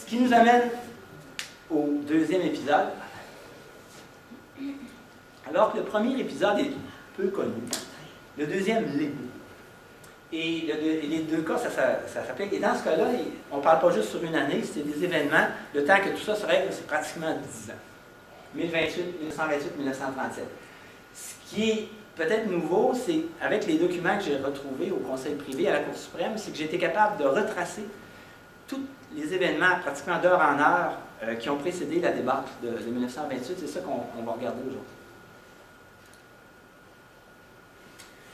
Ce qui nous amène au deuxième épisode. Alors que le premier épisode est peu connu, le deuxième l'est. Et les deux cas, ça s'applique. Et dans ce cas-là, on ne parle pas juste sur une année, c'est des événements. Le temps que tout ça se règle, c'est pratiquement 10 ans. 1928, 1937. Ce qui est peut-être nouveau, c'est avec les documents que j'ai retrouvés au Conseil privé à la Cour suprême, c'est que j'ai été capable de retracer tous les événements, pratiquement d'heure en heure, qui ont précédé la débâcle de 1928. C'est ça qu'on va regarder aujourd'hui.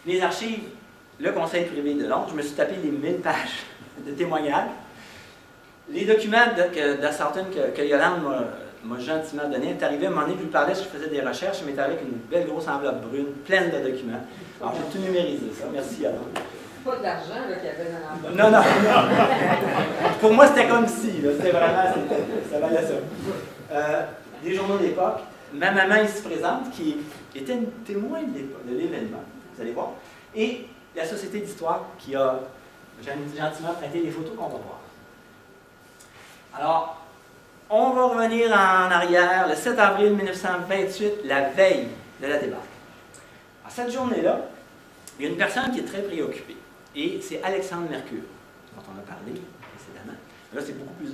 Les archives, le Conseil privé de Londres, je me suis tapé les 1000 pages de témoignages. Les documents d'Assarton que Yolande m'a gentiment donné est arrivé à un moment donné, je lui parlais, je faisais des recherches, je m'étais avec une belle grosse enveloppe brune, pleine de documents. Alors j'ai tout numérisé, ça. Merci Yolande. Pas d'argent qu'il y avait dans l'enveloppe. Non, non. Pour moi, c'était comme si. C'était vraiment, ça valait ça. Des journaux d'époque. Ma maman ici présente, qui était une témoin de l'événement, vous allez voir. Et la Société d'histoire qui a gentiment prêté les photos qu'on va voir. Alors, on va revenir en arrière, le 7 avril 1928, la veille de la débâcle. À cette journée-là, il y a une personne qui est très préoccupée. Et c'est Alexandre Mercure, dont on a parlé précédemment. Là, c'est beaucoup plus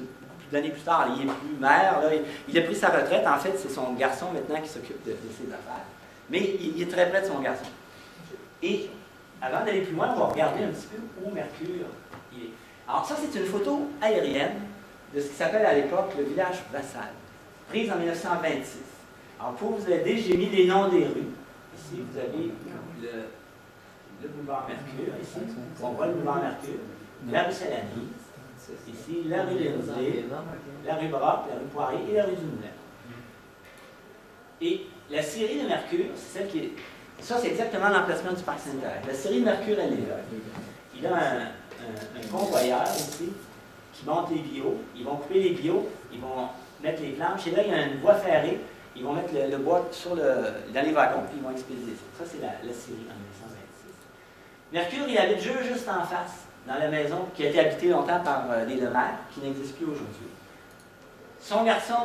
d'années plus tard. Il n'est plus maire. Là, il a pris sa retraite. En fait, c'est son garçon maintenant qui s'occupe de ses affaires. Mais il est très près de son garçon. Et avant d'aller plus loin, on va regarder un petit peu où Mercure il est. Alors ça, c'est une photo aérienne de ce qui s'appelle à l'époque le village Vassal, prise en 1926. Alors pour vous aider, j'ai mis les noms des rues. Ici, vous avez le boulevard Mercure, ici, on voit le boulevard Mercure, la rue Salani, ici, la rue Lindsay, la rue Brock, la rue Poirier et la rue du Moulin. Et la série de Mercure, c'est celle qui est... Ça, c'est exactement l'emplacement du parc sanitaire. La série de Mercure, elle est là. Il y a un convoyeur ici qui monte les bio. Ils vont couper les bio, ils vont mettre les planches. Et là, il y a une voie ferrée. Ils vont mettre le bois dans les wagons, puis ils vont expédier ça. Ça, c'est la série en 1926. Mercure, il habite juste en face, dans la maison qui a été habitée longtemps par les Lemaire, qui n'existe plus aujourd'hui. Son garçon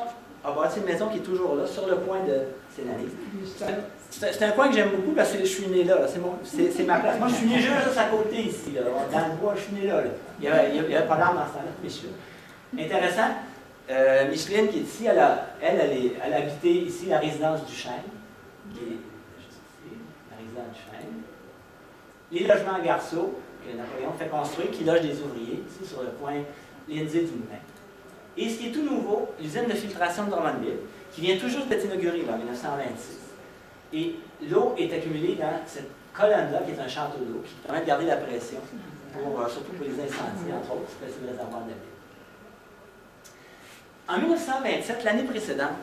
a bâti une maison qui est toujours là, sur le coin de Sénanise. C'est un coin que j'aime beaucoup parce que je suis né là. C'est ma place. Moi, je suis né juste à côté ici, là, dans le bois, je suis né là. Il n'y avait pas d'arbre dans ce temps-là, Micheline. Intéressant. Micheline, qui est ici, elle a habité ici la résidence du Chêne. La résidence du Chêne. Les logements Garceau, que Napoléon fait construire, qui logent des ouvriers, ici sur le coin Lindsay du Moulin. Et ce qui est tout nouveau, l'usine de filtration de Drummondville, qui vient tout juste d'être inaugurée en 1926. Et l'eau est accumulée dans cette colonne-là, qui est un château d'eau, qui permet de garder la pression, surtout pour les incendies, entre autres, c'est le réservoir de la ville. En 1927, l'année précédente,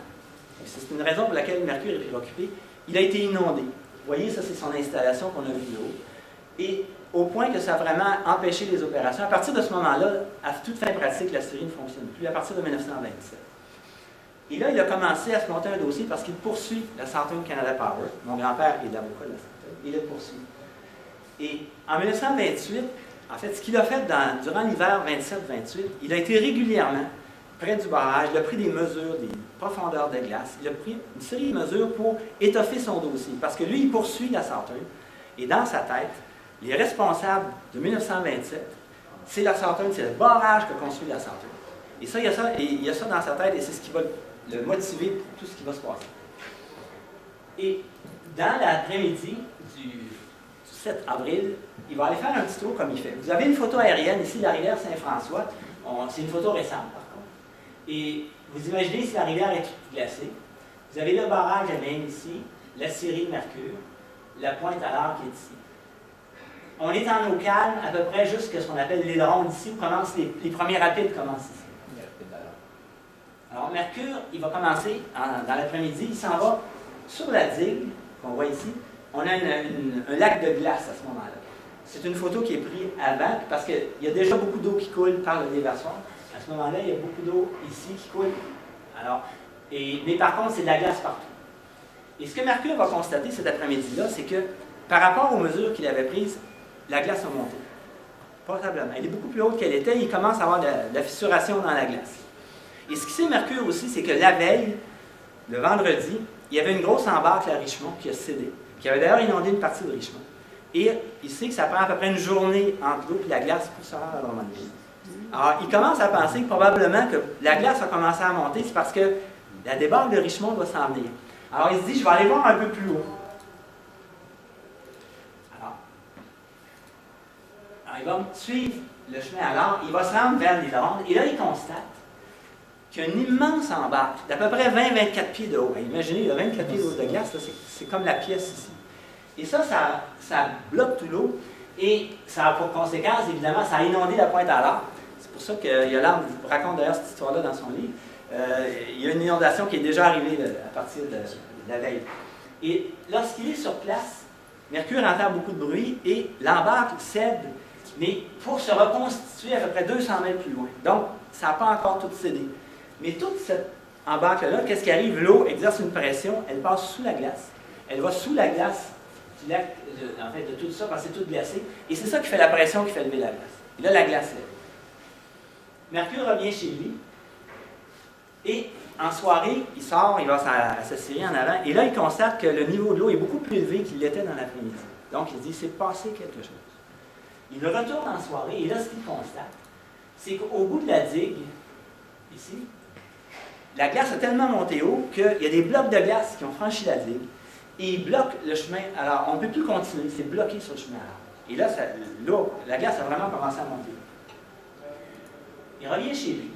c'est une raison pour laquelle Mercure est préoccupé, il a été inondé. Vous voyez, ça c'est son installation qu'on a vue là-haut. Et au point que ça a vraiment empêché les opérations. À partir de ce moment-là, à toute fin pratique, la série ne fonctionne plus, à partir de 1927. Et là, il a commencé à se monter un dossier parce qu'il poursuit la Southern Canada Power. Mon grand-père est l'avocat de la Southern. Il le poursuit. Et en 1928, en fait, ce qu'il a fait durant l'hiver 27-28, il a été régulièrement près du barrage, il a pris des mesures, des profondeurs de glace, il a pris une série de mesures pour étoffer son dossier. Parce que lui, il poursuit la Southern. Et dans sa tête, les responsables de 1927, c'est la Southern, c'est le barrage que construit la Southern. Et ça, il y a ça dans sa tête et c'est ce qui va le motiver pour tout ce qui va se passer. Et dans l'après-midi du 7 avril, il va aller faire un petit tour comme il fait. Vous avez une photo aérienne ici de la rivière Saint-François. C'est une photo récente, par contre. Et vous imaginez si la rivière est toute glacée. Vous avez le barrage même ici, la scierie de Mercure, la pointe à l'Arc qui est ici. On est en eau calme, à peu près jusqu'à ce qu'on appelle l'île ronde ici, où les premiers rapides commencent ici. Alors, Mercure, il va commencer dans l'après-midi, il s'en va sur la digue, qu'on voit ici. On a un lac de glace à ce moment-là. C'est une photo qui est prise avant, parce qu'il y a déjà beaucoup d'eau qui coule par le déversoir. À ce moment-là, il y a beaucoup d'eau ici qui coule. Alors, mais par contre, c'est de la glace partout. Et ce que Mercure va constater cet après-midi-là, c'est que par rapport aux mesures qu'il avait prises, la glace a monté. Passablement. Elle est beaucoup plus haute qu'elle était, il commence à avoir de la fissuration dans la glace. Et ce qui sait Mercure aussi, c'est que la veille, le vendredi, il y avait une grosse embarque à Richmond qui a cédé, qui avait d'ailleurs inondé une partie de Richmond. Et il sait que ça prend à peu près une journée entre l'eau et la glace pour se rendre à Drummondville. Alors, il commence à penser que probablement que la glace a commencé à monter, c'est parce que la débarque de Richmond doit s'en venir. Alors, il se dit, je vais aller voir un peu plus haut. Alors il va suivre le chemin alors, il va se rendre vers les Landes, et là, il constate qu'il y a une immense embarque d'à peu près 20-24 pieds de haut. Imaginez, il y a 24 pieds d'eau de glace, c'est comme la pièce ici. Et ça bloque tout l'eau, et ça a pour conséquence, évidemment, ça a inondé la Pointe-à-l'Arc. C'est pour ça que Yolande raconte d'ailleurs cette histoire-là dans son livre. Il y a une inondation qui est déjà arrivée à partir de la veille. Et lorsqu'il est sur place, Mercure entend beaucoup de bruit et l'embarque cède, mais pour se reconstituer à peu près 200 mètres plus loin. Donc, ça n'a pas encore tout cédé. Mais toute cette embarque-là, qu'est-ce qui arrive? L'eau exerce une pression, elle passe sous la glace. Elle va sous la glace du lac, en fait, de tout ça, parce que c'est tout glacé. Et c'est ça qui fait la pression qui fait lever la glace. Et là, la glace lève. Mercure revient chez lui. Et en soirée, il sort, il va s'asseoir en avant. Et là, il constate que le niveau de l'eau est beaucoup plus élevé qu'il l'était dans l'après-midi. Donc, il dit, c'est passé quelque chose. Il retourne en soirée, et là, ce qu'il constate, c'est qu'au bout de la digue, ici, la glace a tellement monté haut qu'il y a des blocs de glace qui ont franchi la digue, et ils bloquent le chemin. Alors, on ne peut plus continuer, c'est bloqué sur le chemin. Et là, la glace a vraiment commencé à monter. Il revient chez lui.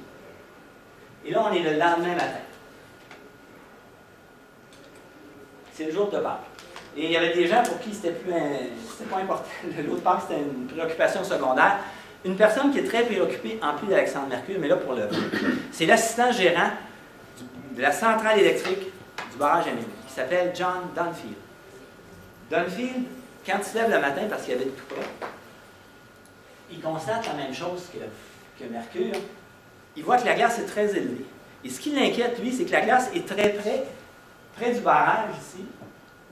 Et là, on est le lendemain matin. C'est le jour de Pâques. Et il y avait des gens pour qui c'était pas important. L'autre Pâques, c'était une préoccupation secondaire. Une personne qui est très préoccupée, en plus d'Alexandre Mercure, mais là pour le c'est l'assistant gérant de la centrale électrique du barrage à Minuit, qui s'appelle John Dunfield. Dunfield, quand il se lève le matin, parce qu'il y avait tout près, il constate la même chose que Mercure. Il voit que la glace est très élevée. Et ce qui l'inquiète, lui, c'est que la glace est très près du barrage, ici.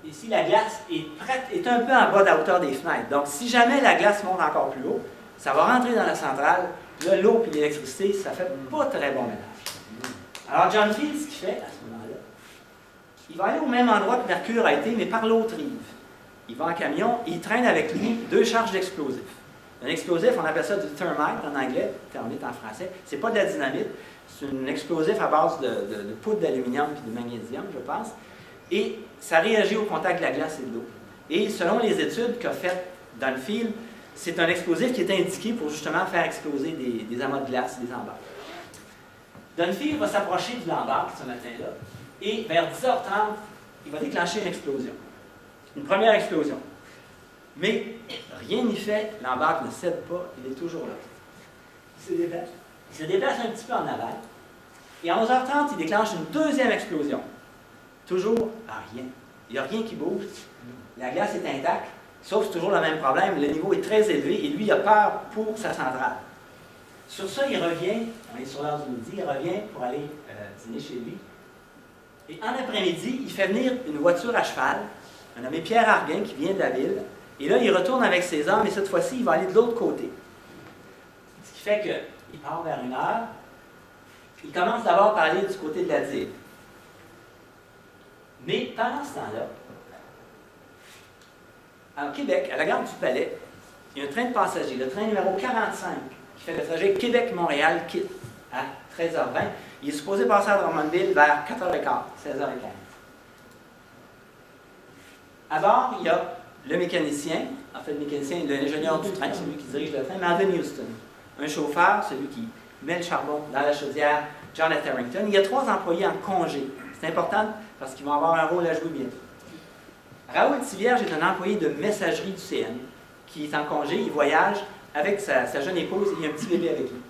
Ici, la glace est un peu en bas de la hauteur des fenêtres. Donc, si jamais la glace monte encore plus haut, ça va rentrer dans la centrale. Là, l'eau et l'électricité, ça fait pas très bon ménage. Alors, John Field, ce qu'il fait à ce moment-là, il va aller au même endroit que Mercure a été, mais par l'autre rive. Il va en camion et il traîne avec lui 2 charges d'explosifs. Un explosif, on appelle ça du thermite en anglais, thermite en français. C'est pas de la dynamite, c'est un explosif à base de poudre d'aluminium et de magnésium, je pense. Et ça réagit au contact de la glace et de l'eau. Et selon les études qu'a faites Dunfield, c'est un explosif qui est indiqué pour justement faire exploser des amas de glace, des embarques. Dunfield va s'approcher de l'embarque ce matin-là, et vers 10h30, il va déclencher une explosion. Une première explosion. Mais rien n'y fait, l'embarque ne cède pas, il est toujours là. Il se déplace. Il se déplace un petit peu en aval. Et à 11h30, il déclenche une deuxième explosion. Toujours rien. Il n'y a rien qui bouge. La glace est intacte, sauf c'est toujours le même problème. Le niveau est très élevé et lui, il a peur pour sa centrale. Sur ça, il revient, on est sur l'heure du midi, il revient pour aller dîner chez lui. Et en après-midi, il fait venir une voiture à cheval, un nommé Pierre Arguin qui vient de la ville. Et là, il retourne avec ses hommes, et cette fois-ci, il va aller de l'autre côté. Ce qui fait qu'il part vers 1h. Il commence d'abord par aller du côté de la digue. Mais pendant ce temps-là, à Québec, à la gare du Palais, il y a un train de passagers, le train numéro 45, qui fait le trajet Québec-Montréal, quitte à 13h20. Il est supposé passer à Drummondville vers 4h15, 16h15. À bord, il y a le mécanicien, en fait, le mécanicien, l'ingénieur du train, celui qui dirige le train, Marvin Houston. Un chauffeur, celui qui met le charbon dans la chaudière, John Atherrington. Il y a 3 employés en congé. C'est important parce qu'ils vont avoir un rôle à jouer bientôt. Raoul Tivierge est un employé de messagerie du CN qui est en congé. Il voyage avec sa jeune épouse et il y a un petit bébé avec lui.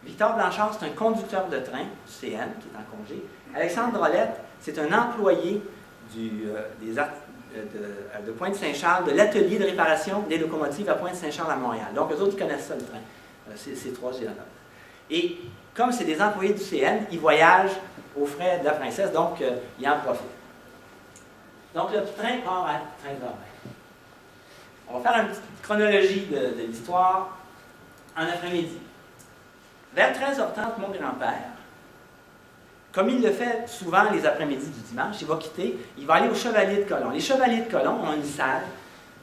Victor Blanchard, c'est un conducteur de train du CN qui est en congé. Alexandre Drolette, c'est un employé de Pointe-Saint-Charles, de l'atelier de réparation des locomotives à Pointe-Saint-Charles à Montréal. Donc, eux autres, ils connaissent ça, le train. Ces 3 générations. Et comme c'est des employés du CN, ils voyagent aux frais de la princesse, donc ils en profitent. Donc, le train part à 13h20. On va faire une petite chronologie de l'histoire en après-midi. Vers 13h30, mon grand-père comme il le fait souvent les après-midi du dimanche, il va quitter, il va aller au Chevalier de Colomb. Les Chevaliers de Colomb ont une salle.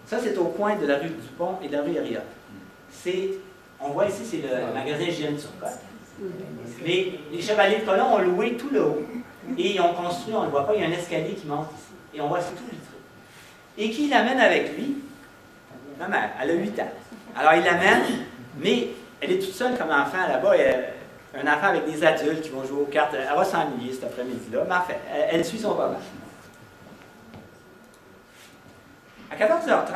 Ça, c'est au coin de la rue Dupont et de la rue Herriot. On voit ici, c'est le magasin Hygiène Turcotte. Les Chevaliers de Colomb ont loué tout le haut. Et ils ont construit, on ne le voit pas, il y a un escalier qui monte ici. Et on voit c'est tout vitré. Et qui l'amène avec lui? Ma mère, elle a 8 ans. Alors, il l'amène, mais elle est toute seule comme enfant là-bas. Un enfant avec des adultes qui vont jouer aux cartes. Elle va s'ennuyer cet après-midi-là. Mais enfin, elle suit son papa. À 14h30,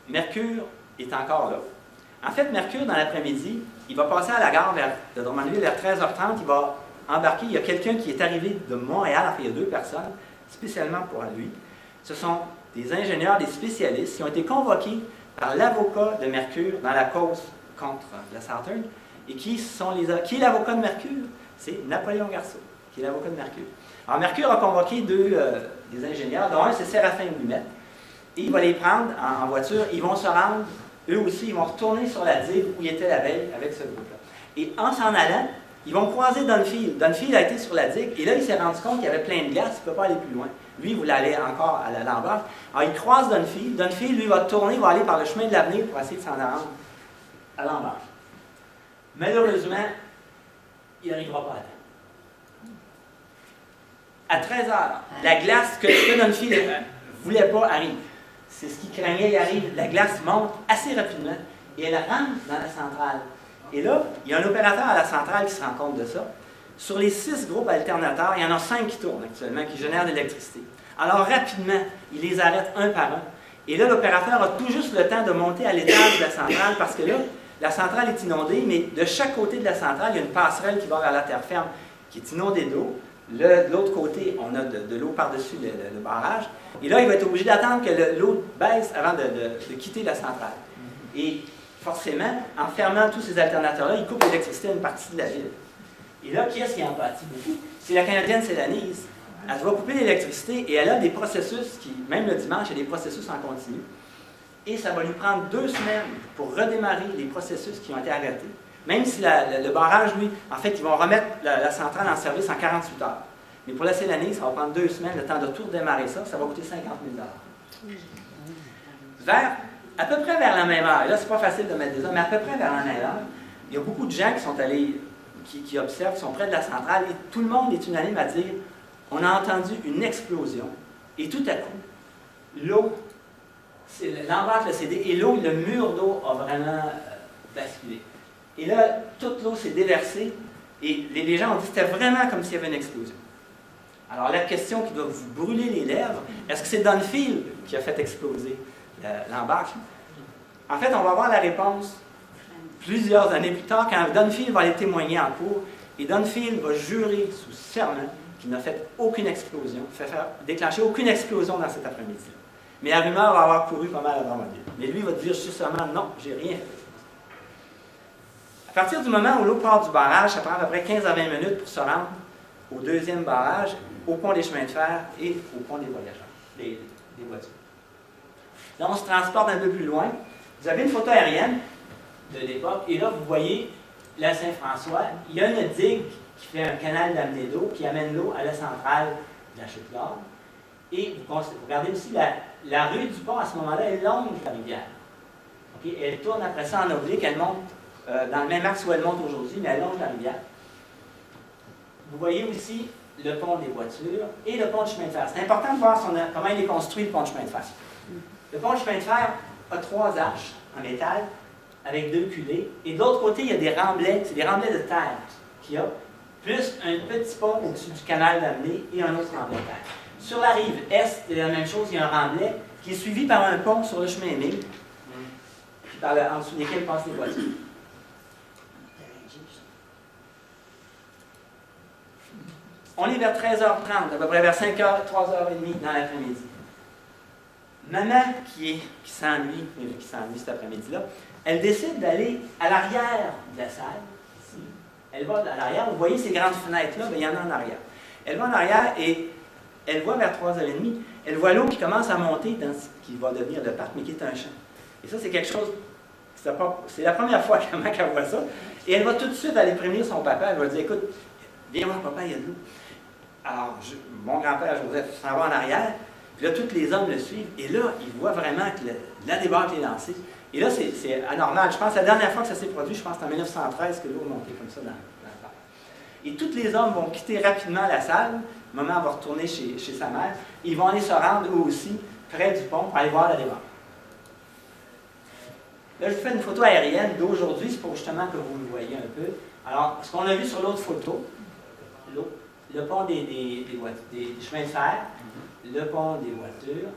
Mercure est encore là. En fait, Mercure, dans l'après-midi, il va passer à la gare de Drummondville vers 13h30. Il va embarquer. Il y a quelqu'un qui est arrivé de Montréal. Enfin, il y a 2 personnes, spécialement pour lui. Ce sont des ingénieurs, des spécialistes qui ont été convoqués par l'avocat de Mercure dans la cause contre la Saturn. Et qui est l'avocat de Mercure? C'est Napoléon Garceau, qui est l'avocat de Mercure. Alors, Mercure a convoqué des ingénieurs, dont un, c'est Séraphin Ouimet. Et il va les prendre en voiture. Ils vont se rendre, eux aussi, ils vont retourner sur la digue où ils étaient la veille avec ce groupe-là. Et en s'en allant, ils vont croiser Dunfield. Dunfield a été sur la digue, et là, il s'est rendu compte qu'il y avait plein de glace, il ne peut pas aller plus loin. Lui, il voulait aller encore à l'embarque. Alors, il croise Dunfield. Dunfield, lui, va tourner, il va aller par le chemin de l'avenir pour essayer de s'en rendre à l'embarque. Malheureusement, il n'arrivera pas à temps. À 13h, la glace que Dunfield ne voulait pas arrive. C'est ce qu'il craignait, il arrive. La glace monte assez rapidement et elle rentre dans la centrale. Et là, il y a un opérateur à la centrale qui se rend compte de ça. Sur les 6 groupes alternateurs, il y en a 5 qui tournent actuellement, qui génèrent de l'électricité. Alors, rapidement, il les arrête un par un. Et là, l'opérateur a tout juste le temps de monter à l'étage de la centrale parce que là, la centrale est inondée, mais de chaque côté de la centrale, il y a une passerelle qui va vers la terre ferme qui est inondée d'eau. De l'autre côté, on a de l'eau par-dessus le barrage. Et là, il va être obligé d'attendre que l'eau baisse avant de quitter la centrale. Et forcément, en fermant tous ces alternateurs-là, il coupe l'électricité à une partie de la ville. Et là, qui est-ce qui en pâtit beaucoup? C'est la Canadienne Célanise. Elle va couper l'électricité et elle a des processus qui, même le dimanche, il y a des processus en continu. Et ça va lui prendre 2 semaines pour redémarrer les processus qui ont été arrêtés. Même si le barrage, lui, en fait, ils vont remettre la centrale en service en 48 heures. Mais pour la Célanise, ça va prendre 2 semaines, le temps de tout redémarrer ça, ça va coûter 50 000 $. À peu près vers la même heure, et là, c'est pas facile de mettre des heures, mais à peu près vers la même heure, il y a beaucoup de gens qui sont allés, qui observent, qui sont près de la centrale, et tout le monde est unanime à dire, on a entendu une explosion, et tout à coup, l'eau, l'embarque le cédé, et l'eau, le mur d'eau a vraiment basculé. Et là, toute l'eau s'est déversée, et les gens ont dit que c'était vraiment comme s'il y avait une explosion. Alors, la question qui doit vous brûler les lèvres, est-ce que c'est Dunfield qui a fait exploser l'embarque? En fait, on va avoir la réponse plusieurs années plus tard, quand Dunfield va aller témoigner en cours, et Dunfield va jurer sous serment qu'il n'a fait aucune explosion, déclenché aucune explosion dans cet après-midi. Mais la rumeur va avoir couru pas mal à Drummondville. Mais lui va dire justement, non, j'ai rien fait. À partir du moment où l'eau part du barrage, ça prend à peu près 15 à 20 minutes pour se rendre au 2e barrage, au pont des chemins de fer et au pont des voyageurs, des voitures. Là, on se transporte un peu plus loin. Vous avez une photo aérienne de l'époque, et là, vous voyez la Saint-François. Il y a une digue qui fait un canal d'amener d'eau, qui amène l'eau à la centrale de la Chute-Nord. Et vous regardez aussi, la rue du pont, à ce moment-là, elle longe la rivière. Okay? Elle tourne après ça en oblique, elle monte dans le même axe où elle monte aujourd'hui, mais elle longe la rivière. Vous voyez aussi le pont des voitures et le pont de chemin de fer. C'est important de voir comment il est construit, le pont de chemin de fer. Le pont de chemin de fer a 3 arches en métal avec 2 culées. Et de l'autre côté, il y a des remblais, c'est des remblais de terre qu'il y a, plus un petit pont au-dessus du canal d'amener et un autre remblai de terre. Sur la rive est, c'est la même chose, il y a un remblai qui est suivi par un pont sur le chemin Émile, puis en dessous desquels passent les voitures. On est vers 13h30, à peu près vers 5h, 3h30 dans l'après-midi. Maman, qui s'ennuie cet après-midi-là, elle décide d'aller à l'arrière de la salle, ici. Elle va à l'arrière, vous voyez ces grandes fenêtres-là, il y en a en arrière. Elle va en arrière et elle voit vers 3h30, elle voit l'eau qui commence à monter dans ce qui va devenir le parc, mais qui est un champ. Et ça, c'est quelque chose, c'est la première fois qu'elle voit ça. Et elle va tout de suite aller prévenir son papa, elle va dire, écoute, Viens voir, papa, il y a de l'eau. Alors, mon grand-père Joseph s'en va en arrière, puis là, tous les hommes le suivent, et là, il voit vraiment que la débâcle est lancée. Et là, c'est anormal. Je pense que la dernière fois que ça s'est produit, je pense que c'est en 1913 que l'eau est montée comme ça dans la part. Et tous les hommes vont quitter rapidement la salle. Maman va retourner chez sa mère. Ils vont aller se rendre, eux aussi, près du pont pour aller voir la débâcle. Là, je vous fais une photo aérienne d'aujourd'hui, c'est pour justement que vous le voyez un peu. Alors, ce qu'on a vu sur l'autre photo, le pont des chemins de fer, le pont des voitures.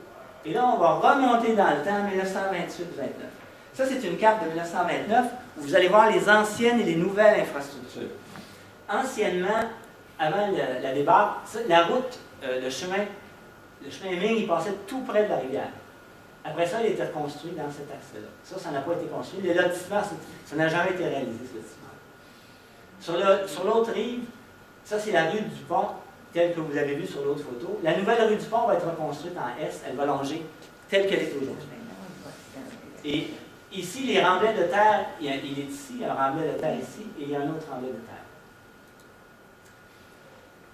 Et là, on va remonter dans le temps, 1928-29. Ça, c'est une carte de 1929 où vous allez voir les anciennes et les nouvelles infrastructures. Anciennement, avant la débâcle, la route, le chemin Heming, il passait tout près de la rivière. Après ça, il a été reconstruit dans cet axe-là. Ça n'a pas été construit. Le lotissement, ça n'a jamais été réalisé, ce lotissement. Sur l'autre rive, ça, c'est la rue du Pont, telle que vous avez vu sur l'autre photo. La nouvelle rue du Pont va être reconstruite en S. Elle va longer telle qu'elle est aujourd'hui. Et ici, les remblais de terre, il est ici, un remblai de terre ici, et il y a un autre remblai de terre.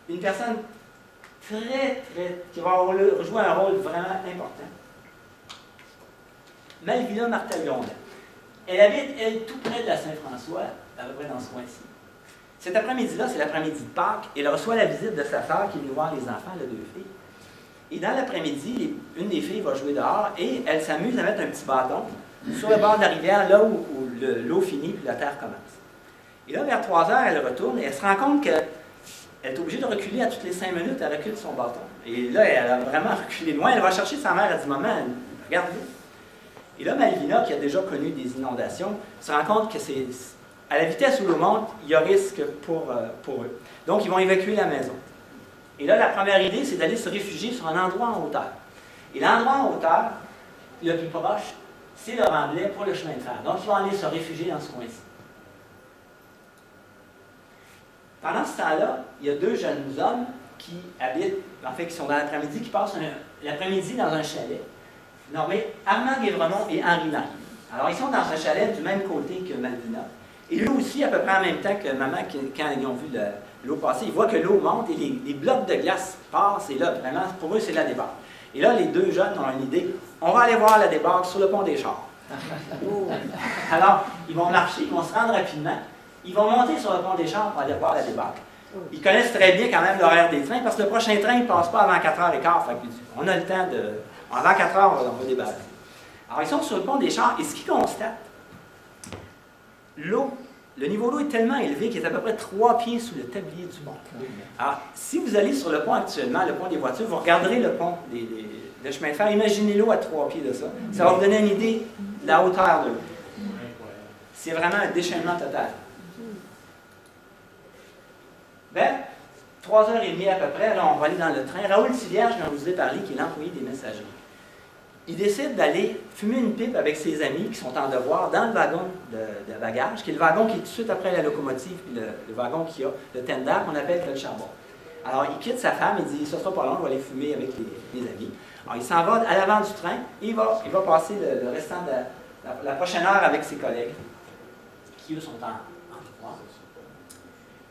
Une personne qui va jouer un rôle vraiment important. Malvina Martaillon. Elle habite, elle, tout près de la Saint-François, à peu près dans ce coin-ci. Cet après-midi-là, c'est l'après-midi de Pâques, et elle reçoit la visite de sa sœur qui est venue voir les enfants, les deux filles. Et dans l'après-midi, une des filles va jouer dehors, et elle s'amuse à mettre un petit bâton sur le bord de la rivière, là où l'eau finit, puis la terre commence. Et là, vers 3 heures, elle retourne, et elle se rend compte qu'elle est obligée de reculer à toutes les 5 minutes, elle recule son bâton. Et là, elle a vraiment reculé loin, elle va chercher sa mère, elle dit « Maman, regarde-le. » Et là, Malvina, qui a déjà connu des inondations, se rend compte que à la vitesse où l'eau monte, il y a risque pour eux. Donc, ils vont évacuer la maison. Et là, la première idée, c'est d'aller se réfugier sur un endroit en hauteur. Et l'endroit en hauteur, le plus proche, c'est le remblai pour le chemin de fer. Donc, ils vont aller se réfugier dans ce coin-ci. Pendant ce temps-là, il y a 2 jeunes hommes qui habitent, en fait, qui sont dans l'après-midi, qui passent l'après-midi dans un chalet, nommé Armand Guévremont et Henri Marie. Alors, ils sont dans un chalet du même côté que Malvina. Et eux aussi, à peu près en même temps que maman, quand ils ont vu l'eau passer, ils voient que l'eau monte et les blocs de glace passent. Et là, vraiment, pour eux, c'est la débâcle. Et là, les 2 jeunes ont une idée. On va aller voir la débâcle sur le pont des Chars. Alors, ils vont marcher, ils vont se rendre rapidement. Ils vont monter sur le pont des Chars pour aller voir la débâcle. Ils connaissent très bien quand même l'horaire des trains parce que le prochain train ne passe pas avant 4h15. Fait on a le temps de... Avant 4h, on va débattre. Alors, ils sont sur le pont des Chars et ce qu'ils constatent, l'eau, le niveau d'eau est tellement élevé qu'il est à peu près 3 pieds sous le tablier du pont. Alors, si vous allez sur le pont actuellement, le pont des voitures, vous regarderez le pont des chemins de fer, imaginez l'eau à 3 pieds de ça. Ça va vous donner une idée de la hauteur de l'eau. C'est vraiment un déchaînement total. Bien, 3h30 à peu près, là, on va aller dans le train. Raoul Tivierge, dont je vous ai parlé, qui est l'employé des messagers. Il décide d'aller fumer une pipe avec ses amis qui sont en devoir dans le wagon de bagages, qui est le wagon qui est tout de suite après la locomotive, puis le wagon qui a le tender qu'on appelle le charbon. Alors, il quitte sa femme, il dit « Ce sera pas long, je vais aller fumer avec les amis. » Alors, il s'en va à l'avant du train et il va passer le restant de la prochaine heure avec ses collègues, qui eux sont en devoir.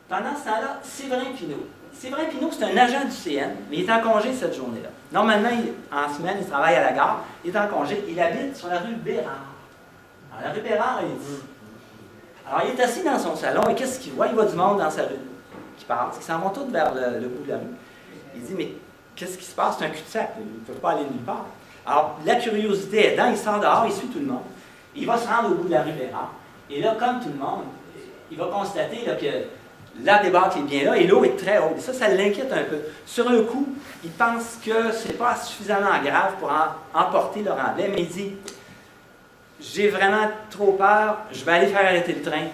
Pendant ce temps-là, Séverin Pinault. Séverin Pinault, c'est un agent du CN, mais il est en congé cette journée-là. Normalement, en semaine, il travaille à la gare, il est en congé, il habite sur la rue Bérard. Alors, la rue Bérard, il dit. Alors, il est assis dans son salon, et qu'est-ce qu'il voit? Il voit du monde dans sa rue qui passe, qui s'en vont tous vers le bout de la rue. Il dit, mais qu'est-ce qui se passe? C'est un cul-de-sac, il ne peut pas aller nulle part. Alors, la curiosité aidant, il sort dehors, il suit tout le monde. Il va se rendre au bout de la rue Bérard, et là, comme tout le monde, il va constater là, que la débâcle est bien là et l'eau est très haute. Et ça l'inquiète un peu. Sur le coup, il pense que ce n'est pas suffisamment grave pour emporter le remblai, mais il dit « J'ai vraiment trop peur, je vais aller faire arrêter le train,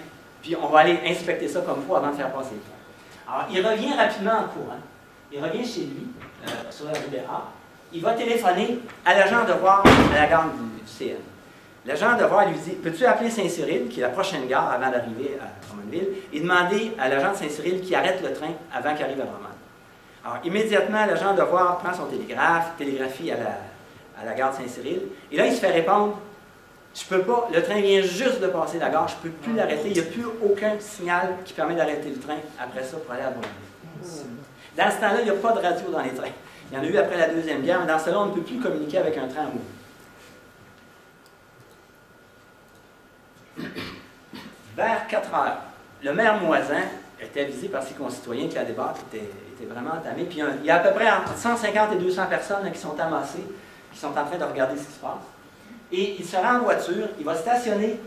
puis on va aller inspecter ça comme il faut avant de faire passer le train. » Alors, il revient rapidement en courant. Il revient chez lui, sur la rue Bérard. Il va téléphoner à l'agent de voir à la gare du CN. L'agent de voir lui dit « Peux-tu appeler Saint-Cyril, qui est la prochaine gare avant d'arriver à Drummondville, et demander à l'agent de Saint-Cyril qui arrête le train avant qu'il arrive à Drummond. » Alors, immédiatement, l'agent de voir prend son télégraphe, télégraphie à la gare de Saint-Cyril, et là, il se fait répondre Je peux pas, le train vient juste de passer la gare, je ne peux plus l'arrêter. Il n'y a plus aucun signal qui permet d'arrêter le train après ça pour aller à Bonneville. Dans ce temps-là, il n'y a pas de radio dans les trains. Il y en a eu après la Deuxième Guerre, mais dans ce temps-là, on ne peut plus communiquer avec un train en mouvement. Vers 4 heures, le maire Moisan était avisé par ses concitoyens que la débâcle était vraiment entamée. Puis il y a à peu près entre 150 et 200 personnes là, qui sont amassées, qui sont en train de regarder ce qui se passe. Et il se rend en voiture, il va stationner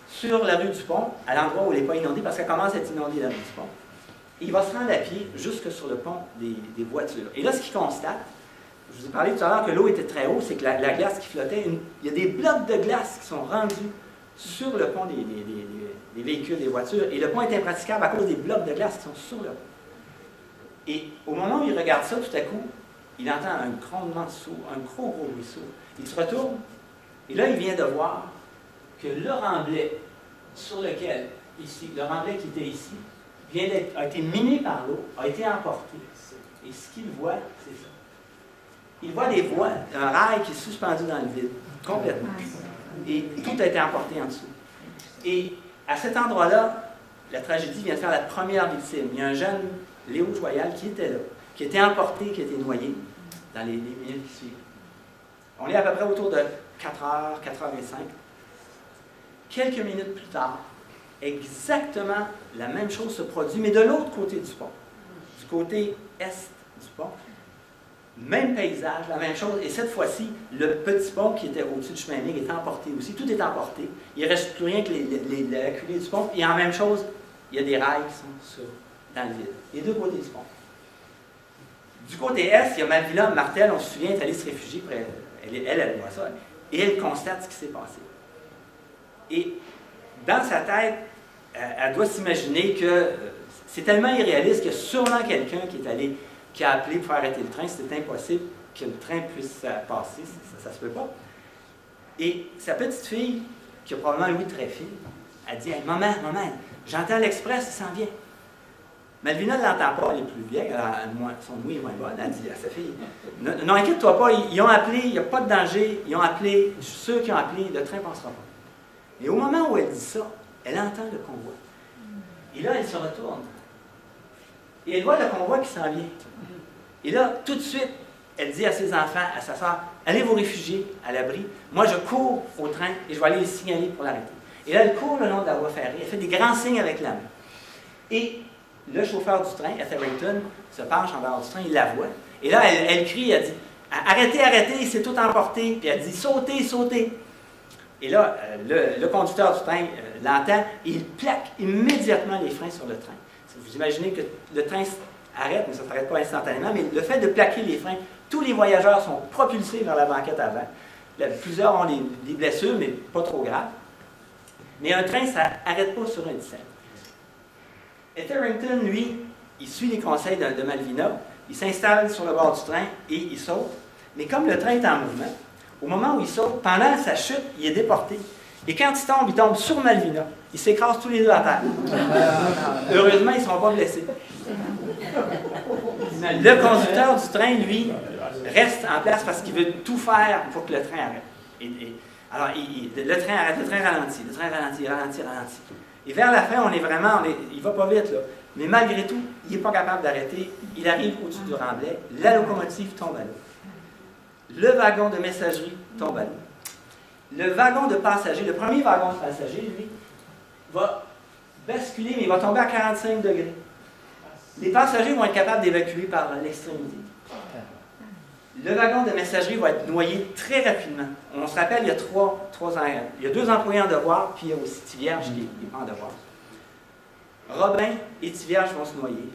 sur la rue du Pont, à l'endroit où elle n'est pas inondée, parce qu'elle commence à être inondée, la rue du Pont. Et il va se rendre à pied jusque sur le pont des voitures. Et là, ce qu'il constate, je vous ai parlé tout à l'heure que l'eau était très haute, c'est que la glace qui flottait, il y a des blocs de glace qui sont rendus sur le pont des véhicules, des voitures, et le pont est impraticable à cause des blocs de glace qui sont sur le pont. Et au moment où il regarde ça, tout à coup, il entend un grondement de sourd, un gros ruisseau. Il se retourne, et là, il vient de voir que le remblai sur lequel, ici, le remblai qui était ici, a été miné par l'eau, a été emporté. Et ce qu'il voit, c'est ça. Il voit des voiles, un rail qui est suspendu dans le vide, complètement. Et tout a été emporté en dessous. Et à cet endroit-là, la tragédie vient de faire la première victime. Il y a un jeune, Léo Joyal, qui était là, qui a été emporté, qui a été noyé dans les minutes qui suivent. On est à peu près autour de 4h, 4h25. Quelques minutes plus tard, exactement la même chose se produit, mais de l'autre côté du pont, du côté est du pont. Même paysage, la même chose, et cette fois-ci, le petit pont qui était au-dessus du chemin de ligne est emporté aussi. Tout est emporté. Il ne reste plus rien que la culée du pont. Et en même chose, il y a des rails qui sont dans le vide. Les deux côtés du pont. Du côté est, il y a Malvina Martel, on se souvient, est allée se réfugier près. Elle voit ça. Et elle constate ce qui s'est passé. Et dans sa tête, elle doit s'imaginer que c'est tellement irréaliste qu'il y a sûrement quelqu'un qui a appelé pour faire arrêter le train. C'était impossible que le train puisse passer. Ça ne se peut pas. Et sa petite fille, qui a probablement Louis très fine, elle dit hey, maman, j'entends l'express, il s'en vient. Malvina ne l'entend pas, elle est plus vieille, son ouïe est moins bonne. Elle dit à sa fille non, inquiète-toi pas, ils ont appelé, il n'y a pas de danger, ils ont appelé, ceux qui ont appelé, le train ne passera pas. Et au moment où elle dit ça, elle entend le convoi. Et là, elle se retourne. Et elle voit le convoi qui s'en vient. Et là, tout de suite, elle dit à ses enfants, à sa soeur, allez vous réfugier à l'abri. Moi, je cours au train et je vais aller les signaler pour l'arrêter. Et là, elle court le long de la voie ferrée. Elle fait des grands signes avec la main. Et le chauffeur du train, Etherington, se penche en dehors du train, il la voit. Et là, elle crie, elle dit, arrêtez, c'est tout emporté. Puis elle dit, sautez. Et là, le conducteur du train l'entend et il plaque immédiatement les freins sur le train. Vous imaginez que le train arrête, mais ça ne s'arrête pas instantanément, mais le fait de plaquer les freins, tous les voyageurs sont propulsés vers la banquette avant. Là, plusieurs ont des blessures, mais pas trop graves. Mais un train, ça n'arrête pas sur un dissel. Etherington, lui, il suit les conseils de Malvina, il s'installe sur le bord du train et il saute. Mais comme le train est en mouvement, au moment où il saute, pendant sa chute, il est déporté. Et quand il tombe sur Malvina. Ils s'écrasent tous les deux à terre. Heureusement, ils ne sont pas blessés. Le conducteur du train, lui, reste en place parce qu'il veut tout faire pour que le train arrête. Alors, le train ralentit. Et vers la fin, il ne va pas vite, là. Mais malgré tout, il n'est pas capable d'arrêter. Il arrive au-dessus du remblai. La locomotive tombe à l'eau. Le wagon de messagerie tombe à l'eau. Le wagon de passagers, le premier wagon de passagers, lui, va basculer, mais il va tomber à 45 degrés. Les passagers vont être capables d'évacuer par l'extrémité. Le wagon de messagerie va être noyé très rapidement. On se rappelle, il y a 2 employés en devoir, puis il y a aussi Tivierge qui n'est pas en devoir. Robin et Tivierge vont se noyer.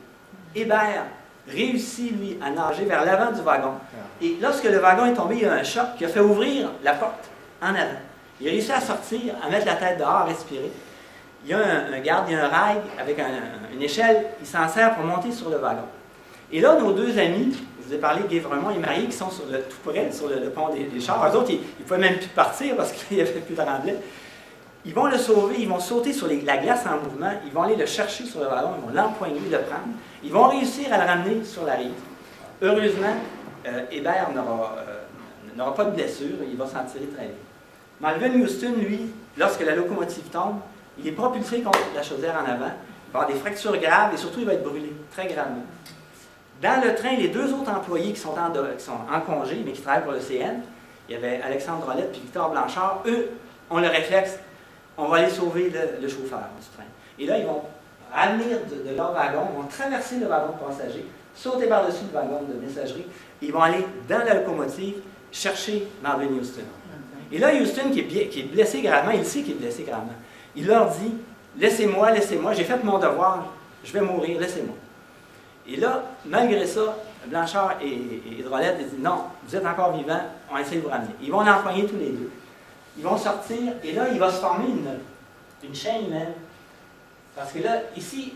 Hébert réussit, lui, à nager vers l'avant du wagon. Et lorsque le wagon est tombé, il y a un choc qui a fait ouvrir la porte en avant. Il a réussi à sortir, à mettre la tête dehors, à respirer. Il y a un garde, il y a un rail avec une échelle, il s'en sert pour monter sur le wagon. Et là, nos 2 amis, je vous ai parlé, Guy Vremont et Marie, qui sont tout près, sur le pont des chars. Eux autres, ils ne pouvaient même plus partir parce qu'il n'y avait plus de remblai. Ils vont le sauver, ils vont sauter sur la glace en mouvement, ils vont aller le chercher sur le wagon, ils vont l'empoigner, le prendre. Ils vont réussir à le ramener sur la rive. Heureusement, Hébert n'aura pas de blessure, il va s'en tirer très bien. Malvin Houston, lui, lorsque la locomotive tombe, il est propulsé contre la chaudière en avant, il va avoir des fractures graves et surtout il va être brûlé, très gravement. Dans le train, les deux autres employés qui sont en congé, mais qui travaillent pour le CN, il y avait Alexandre Drolet et Victor Blanchard, eux ont le réflexe, on va aller sauver le chauffeur du train. Et là, ils vont amener de leur wagon, vont traverser le wagon de passagers, sauter par-dessus le wagon de messagerie, et ils vont aller dans la locomotive chercher Malvin Houston. Et là, Houston, qui est blessé gravement, il sait qu'il est blessé gravement. Il leur dit, laissez-moi, j'ai fait mon devoir, je vais mourir, laissez-moi. Et là, malgré ça, Blanchard et Drolet disent, non, vous êtes encore vivant, on essaie de vous ramener. Ils vont l'empoigner tous les deux. Ils vont sortir, et là, il va se former une chaîne humaine. Parce que là, ici,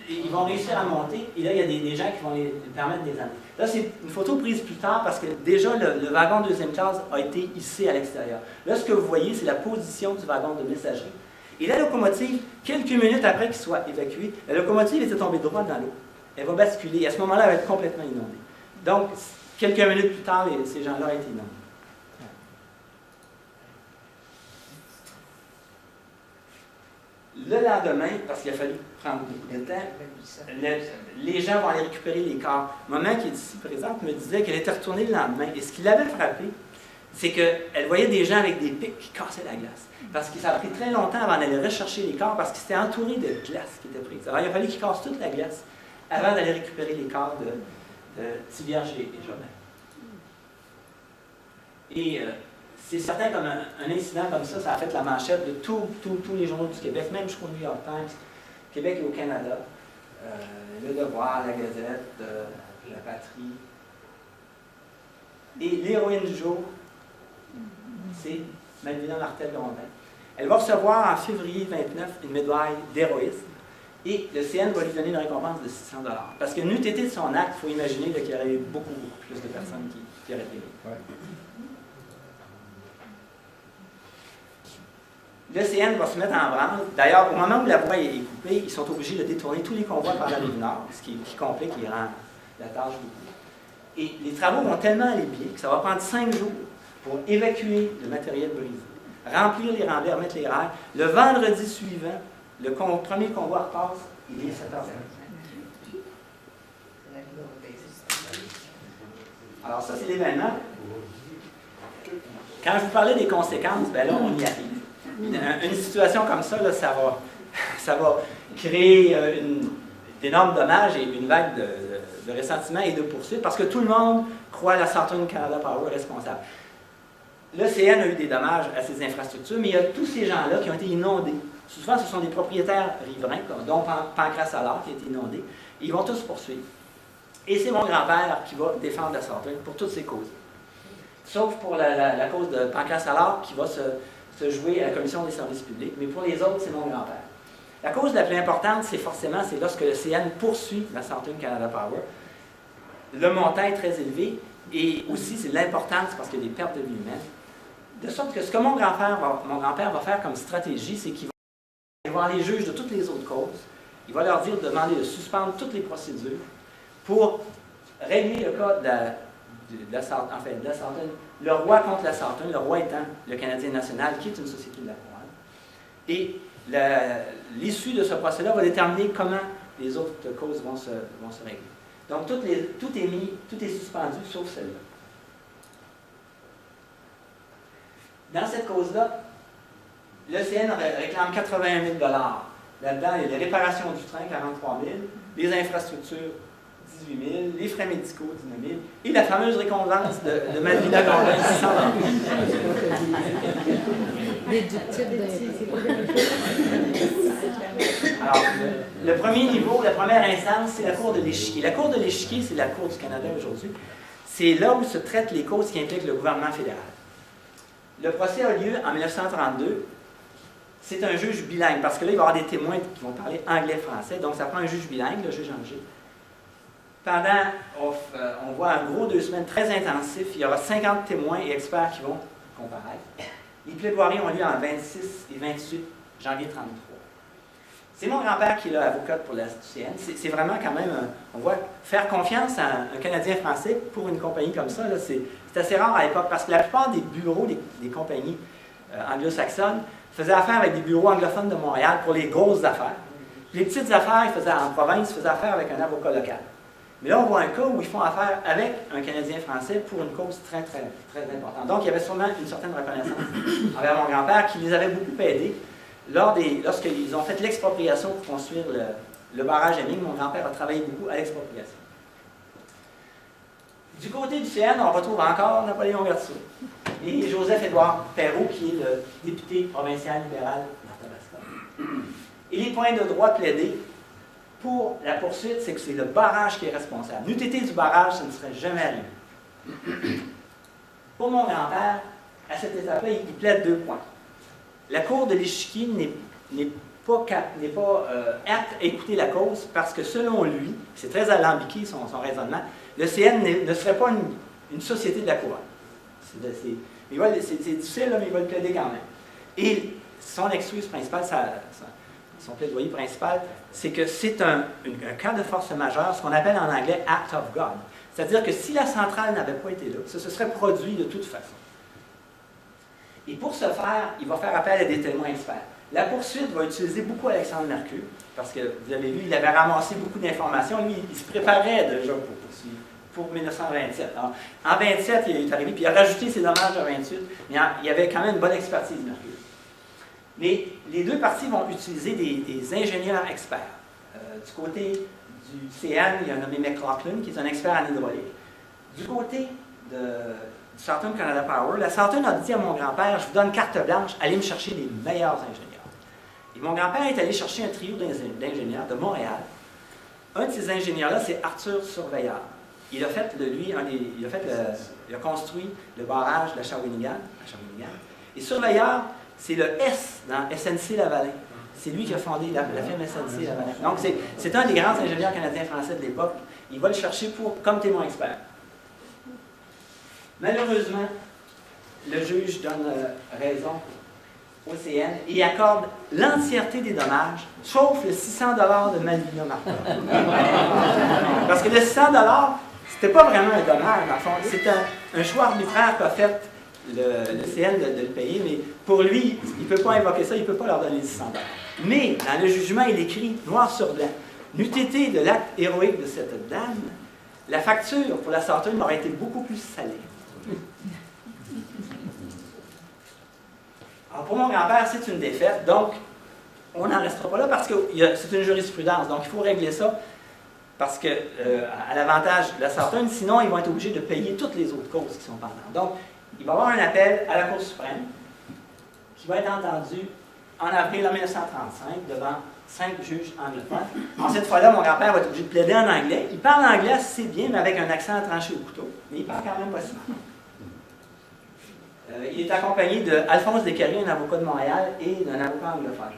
ils vont réussir à monter, et là, il y a des gens qui vont les permettre de les amener. Là, c'est une photo prise plus tard, parce que déjà, le wagon de deuxième classe a été hissé à l'extérieur. Là, ce que vous voyez, c'est la position du wagon de messagerie. Et la locomotive, quelques minutes après qu'il soit évacué, la locomotive était tombée droit dans l'eau. Elle va basculer, et à ce moment-là, elle va être complètement inondée. Donc, quelques minutes plus tard, ces gens-là ont été inondés. Le lendemain, parce qu'il a fallu prendre beaucoup de temps, les gens vont aller récupérer les corps. Maman, qui est ici présente, me disait qu'elle était retournée le lendemain. Et ce qui l'avait frappé, c'est qu'elle voyait des gens avec des pics qui cassaient la glace. Parce que ça a pris très longtemps avant d'aller rechercher les corps, parce qu'ils étaient entourés de glace qui était prise. Alors, il a fallu qu'ils cassent toute la glace avant d'aller récupérer les corps de Thivierge et Jobin. Et c'est certain qu'un incident comme ça a fait la manchette de tous les journaux du Québec, même jusqu'au New York Times, Québec et au Canada, Le Devoir, La Gazette, La Patrie. Et l'héroïne du jour, c'est Malvina Martel-Grondin. Elle va recevoir en février 29 une médaille d'héroïsme. Et le CN va lui donner une récompense de 600 $. Parce que n'eût été de son acte, il faut imaginer qu'il y aurait eu beaucoup plus de personnes qui auraient payé. Ouais. Le CN va se mettre en branle. D'ailleurs, au moment où la voie est coupée, ils sont obligés de détourner tous les convois par la rive nord, ce qui complique et rend la tâche beaucoup. Et les travaux vont tellement aller bien que ça va prendre 5 jours pour évacuer le matériel brisé, remplir les remblais, remettre les rails. Le vendredi suivant, le premier convoi repasse, il est 7h20. Alors ça, c'est l'événement. Quand je vous parlais des conséquences, bien là, on y arrive. Une situation comme ça, là, ça va créer d'énormes dommages et une vague de ressentiment et de poursuites, parce que tout le monde croit la Southern Canada Power responsable. Le CN a eu des dommages à ses infrastructures, mais il y a tous ces gens-là qui ont été inondés. Souvent, ce sont des propriétaires riverains, dont Pancras Allard qui a été inondé. Ils vont tous poursuivre. Et c'est mon grand-père qui va défendre la Southern pour toutes ces causes. Sauf pour la cause de Pancras Allard qui va se jouer à la Commission des services publics. Mais pour les autres, c'est mon grand-père. La cause la plus importante, c'est lorsque le CN poursuit la Southern Canada Power. Le montant est très élevé et aussi c'est l'importance parce qu'il y a des pertes de vie humaine. De sorte que ce que mon grand-père va faire comme stratégie, c'est qu'il va voir les juges de toutes les autres causes. Il va leur demander de suspendre toutes les procédures pour régler le cas de la Southern. Le roi contre la Southern, le roi étant le Canadien national, qui est une société de la couronne. Et l'issue de ce procès-là va déterminer comment les autres causes vont se régler. Donc, tout est suspendu, sauf celle-là. Dans cette cause-là, le CN réclame 81 000 $. Là-dedans, il y a les réparations du train, 43 000 $, les infrastructures, 18 000 $, les frais médicaux, 19 000 $, et la fameuse récompense de Malvina Grondin, 600 $. Alors, le premier niveau, la première instance, c'est la Cour de l'Échiquier. La Cour de l'Échiquier, c'est la Cour du Canada aujourd'hui. C'est là où se traitent les causes qui impliquent le gouvernement fédéral. Le procès a lieu en 1932. C'est un juge bilingue, parce que là, il va y avoir des témoins qui vont parler anglais-français, donc ça prend un juge bilingue, le juge Angers. On voit un gros 2 semaines très intensif. Il y aura 50 témoins et experts qui vont comparaître. Les plaidoiries ont lieu en 26 et 28 janvier 1933. C'est mon grand-père qui est là, avocate pour la CN. C'est vraiment quand même, on voit, faire confiance à un Canadien français pour une compagnie comme ça, c'est assez rare à l'époque, parce que la plupart des bureaux des compagnies anglo-saxonne, faisait affaire avec des bureaux anglophones de Montréal pour les grosses affaires. Les petites affaires, ils faisaient en province, ils faisaient affaire avec un avocat local. Mais là, on voit un cas où ils font affaire avec un Canadien français pour une cause très, très, très importante. Donc, il y avait sûrement une certaine reconnaissance envers mon grand-père qui les avait beaucoup aidés. Lorsqu'ils ont fait l'expropriation pour construire le barrage Hemming, mon grand-père a travaillé beaucoup à l'expropriation. Du côté du CN, on retrouve encore Napoléon Verso et Joseph-Édouard Perrault, qui est le député provincial libéral d'Arthabasca. Et les points de droit plaidés pour la poursuite, c'est que c'est le barrage qui est responsable. N'eût été du barrage, ça ne serait jamais arrivé. Pour mon grand-père, à cette étape-là, il plaide 2 points. La Cour de l'échiquier n'est pas apte à écouter la cause parce que, selon lui, c'est très alambiqué son raisonnement, le CN ne serait pas une société de la couronne. C'est difficile, là, mais il va le plaider quand même. Et son excuse principale, son plaidoyer principal, c'est que c'est un cas de force majeure, ce qu'on appelle en anglais « act of God ». C'est-à-dire que si la centrale n'avait pas été là, ça se serait produit de toute façon. Et pour ce faire, il va faire appel à des témoins experts. La poursuite va utiliser beaucoup Alexandre Mercure, parce que vous avez vu, il avait ramassé beaucoup d'informations. Lui, il se préparait déjà pour poursuivre, pour 1927. Alors, en 27, il est arrivé, puis il a rajouté ses dommages à 28, mais il y avait quand même une bonne expertise, Mercure. Mais les deux parties vont utiliser des ingénieurs experts. Du côté du CN, il y a un nommé McLaughlin, qui est un expert en hydraulique. Du côté du Southern Canada Power, la Southern a dit à mon grand-père, je vous donne carte blanche, allez me chercher les meilleurs ingénieurs. Et mon grand-père est allé chercher un trio d'ingénieurs de Montréal. Un de ces ingénieurs-là, c'est Arthur Surveillard. Il a construit le barrage de la Shawinigan. Et Surveillard, c'est le S dans SNC-Lavalin. C'est lui qui a fondé la firme SNC-Lavalin. Donc, c'est un des grands ingénieurs canadiens-français de l'époque. Il va le chercher comme témoin expert. Malheureusement, le juge donne raison au CN et accorde l'entièreté des dommages, sauf le 600 $ de Malvina Martin. Parce que le 600 $, c'était pas vraiment un dommage, dans le fond. C'est un choix arbitraire qu'a fait le CN de le payer, mais pour lui, il ne peut pas invoquer ça, il ne peut pas leur donner 600 $. Mais dans le jugement, il écrit noir sur blanc, n'eût été de l'acte héroïque de cette dame, la facture pour la Southern aurait été beaucoup plus salée. Alors pour mon grand-père, c'est une défaite, donc on n'en restera pas là parce que c'est une jurisprudence, donc il faut régler ça parce que à l'avantage de la Southern, sinon ils vont être obligés de payer toutes les autres causes qui sont pendantes. Donc il va y avoir un appel à la Cour suprême qui va être entendu en avril 1935 devant 5 juges anglophones. En cette fois-là, mon grand-père va être obligé de plaider en anglais. Il parle anglais assez bien, mais avec un accent tranché au couteau. Mais il parle quand même pas si mal. Il est accompagné d'Alphonse Descaries, un avocat de Montréal, et d'un avocat anglophone.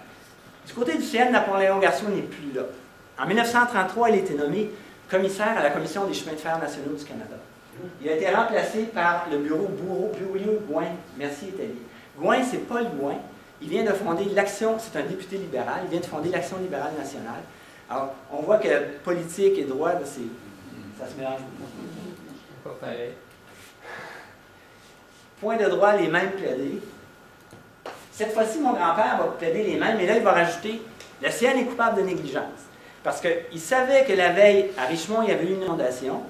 Du côté du CN, Napoléon Garceau n'est plus là. En 1933, il a été nommé commissaire à la Commission des chemins de fer nationaux du Canada. Il a été remplacé par le bureau Beaulieu-Gouin, Mercier-Tellier. Gouin, c'est Paul Gouin. Il vient de fonder l'Action, c'est un député libéral, il vient de fonder l'Action libérale nationale. Alors, on voit que politique et droit, ça se mélange beaucoup. Pas pareil. Point de droit, les mêmes plaidés. Cette fois-ci, mon grand-père va plaider les mêmes, mais là, il va rajouter le CN est coupable de négligence. Parce qu'il savait que la veille, à Richmond, il y avait eu une inondation.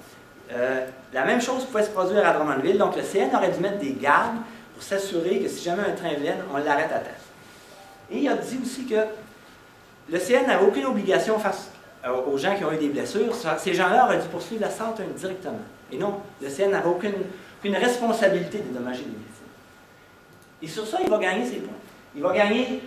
La même chose pouvait se produire à Drummondville, donc le CN aurait dû mettre des gardes pour s'assurer que si jamais un train vient, on l'arrête à terre. Et il a dit aussi que le CN n'avait aucune obligation face aux gens qui ont eu des blessures. Ces gens-là auraient dû poursuivre la Southern directement. Et non, le CN n'avait aucune responsabilité de dédommager les victimes. Et sur ça, il va gagner ses points. Il va gagner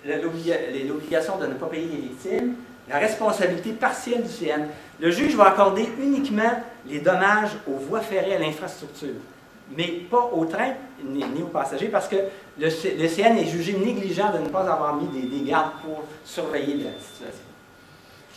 l'obligation de ne pas payer les victimes, la responsabilité partielle du CN. Le juge va accorder uniquement les dommages aux voies ferrées à l'infrastructure, mais pas aux trains ni aux passagers, parce que le CN est jugé négligent de ne pas avoir mis des gardes pour surveiller la situation.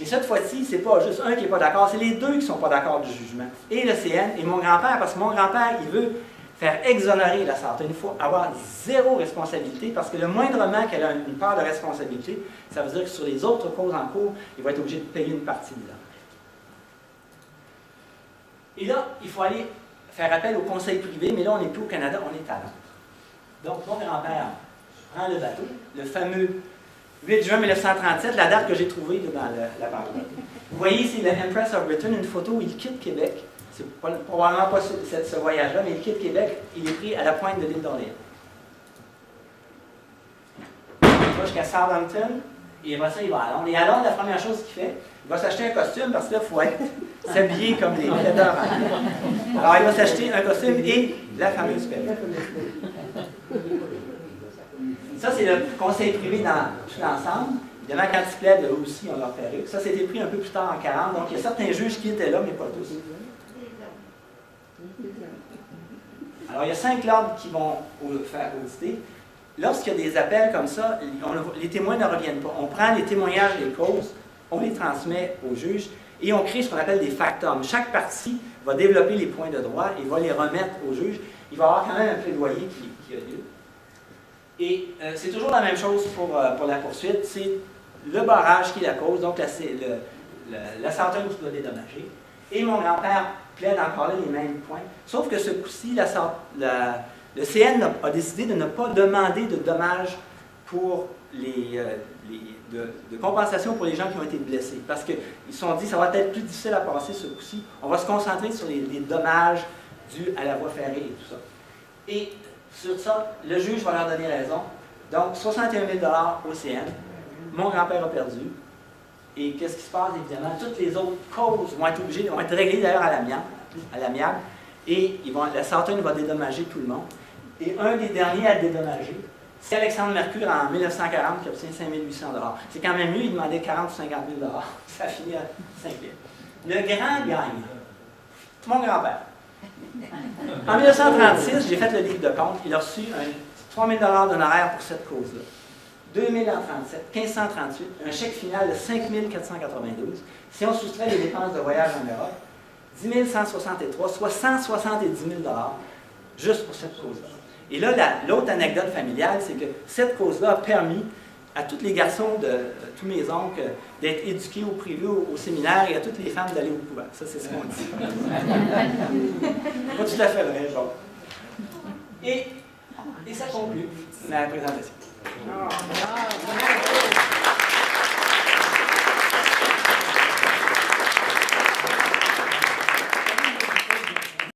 Et cette fois-ci, ce n'est pas juste un qui n'est pas d'accord, c'est les deux qui ne sont pas d'accord du jugement. Et le CN et mon grand-père, parce que mon grand-père, il veut faire exonérer la Southern. Il faut avoir zéro responsabilité, parce que le moindrement qu'elle a une part de responsabilité, ça veut dire que sur les autres causes en cours, il va être obligé de payer une partie des dommages. Et là, il faut aller faire appel au conseil privé, mais là, on n'est plus au Canada, on est à Londres. Donc, mon grand-père prend le bateau, le fameux 8 juin 1937, la date que j'ai trouvée dans la pamphlet. Vous voyez ici l'Empress of Britain, une photo où il quitte Québec. C'est probablement pas ce voyage-là, mais il quitte Québec, il est pris à la pointe de l'île d'Orléans. Il va jusqu'à Southampton, et après ça, il va à Londres. Et à Londres, la première chose qu'il fait, il va s'acheter un costume, parce que là, il faut s'habiller comme les prédateurs. Alors, il va s'acheter un costume et la fameuse perruque. Ça, c'est le conseil privé dans tout l'ensemble. Évidemment, quand ils plaident, eux aussi ont leur perruque. Ça, c'était pris un peu plus tard en 40. Donc, il y a certains juges qui étaient là, mais pas tous. Alors, il y a 5 lords qui vont faire auditer. Lorsqu'il y a des appels comme ça, les témoins ne reviennent pas. On prend les témoignages des causes, on les transmet aux juges et on crée ce qu'on appelle des factums. Chaque partie va développer les points de droit et va les remettre aux juges. Il va y avoir quand même un plaidoyer qui a lieu. Et c'est toujours la même chose pour la poursuite. C'est le barrage qui est la cause, donc la centaine qui doit dédommager. Et mon grand-père plaide encore là les mêmes points. Sauf que ce coup-ci, le CN a décidé de ne pas demander de dommages pour de compensation pour les gens qui ont été blessés. Parce qu'ils se sont dit, ça va être plus difficile à passer ce coup-ci. On va se concentrer sur les dommages dus à la voie ferrée et tout ça. Et sur ça, le juge va leur donner raison. Donc, 61 000 au CN. Mon grand-père a perdu. Et qu'est-ce qui se passe, évidemment? Toutes les autres causes vont être réglées d'ailleurs à l'amiable. Et la centaine va dédommager tout le monde. Et un des derniers à dédommager, c'est Alexandre Mercure en 1940 qui obtient 5 800 $. C'est quand même mieux, il demandait 40 ou 50 000 $. Ça finit à 5 000. Le grand gagne. Mon grand-père. En 1936, j'ai fait le livre de compte. Il a reçu 3 000 $ d'honoraires pour cette cause-là. 2 000 en 37, 1538, un chèque final de 5 492. Si on soustrait les dépenses de voyage en Europe, 10 163, soit 170 000 $ juste pour cette cause-là. Et là, l'autre anecdote familiale, c'est que cette cause-là a permis à tous les garçons de tous mes oncles d'être éduqués au privé, au séminaire, et à toutes les femmes d'aller au couvent. Ça, c'est ce qu'on dit. Pas tout à fait vrai, genre. Et ça conclut ma présentation.